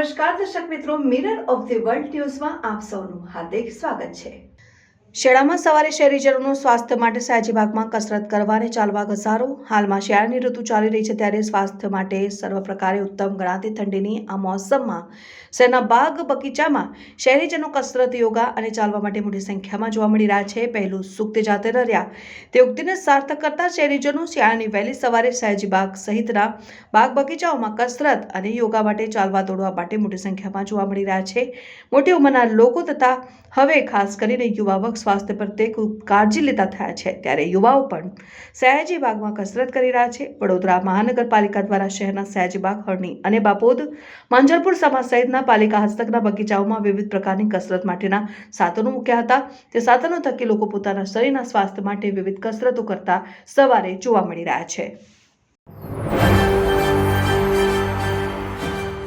નમસ્કાર દર્શક મિત્રો, મિરર ઓફ ધ વર્લ્ડ ન્યૂઝમાં આપ સૌનું હાર્દિક સ્વાગત છે। શિયાળામાં સવારે શહેરીજનોનું સ્વાસ્થ્ય માટે સયાજીબાગમાં કસરત કરવા અને ચાલવા ઘસારો। હાલમાં શિયાળાની ઋતુ ચાલી રહી છે, ત્યારે સ્વાસ્થ્ય માટે સર્વ પ્રકારે ઉત્તમ ગણાતી ઠંડીની આ મોસમમાં શહેરના બાગ બગીચામાં શહેરીજનો કસરત, યોગા અને ચાલવા માટે મોટી સંખ્યામાં જોવા મળી રહ્યા છે। પહેલું સુક્ત જાતે રહ્યા તે ઉક્તિને સાર્થક કરતા શહેરીજનો શિયાળાની વહેલી સવારે સયાજીબાગ સહિતના બાગ બગીચાઓમાં કસરત અને યોગા માટે ચાલવા દોડવા માટે મોટી સંખ્યામાં જોવા મળી રહ્યા છે। મોટી ઉંમરના લોકો તથા હવે ખાસ કરીને યુવા વર્ગ સ્વાસ્થ્ય પ્રત્યે ખૂબ કાળજી લેતા થયા છે, ત્યારે યુવાઓ પણ સયાજીબાગમાં કસરત કરી રહ્યા છે। વડોદરા મહાનગરપાલિકા દ્વારા શહેરના સયાજીબાગ, હરણી અને બાપોદ, માંજલપુર સમાજ સહિતના પાલિકા હસ્તકના બગીચાઓમાં વિવિધ પ્રકારની કસરત માટેના સાધનો મૂક્યા હતા। તે સાધનો થકી લોકો પોતાના શરીરના સ્વાસ્થ્ય માટે વિવિધ કસરતો કરતા સવારે જોવા મળી રહ્યા છે।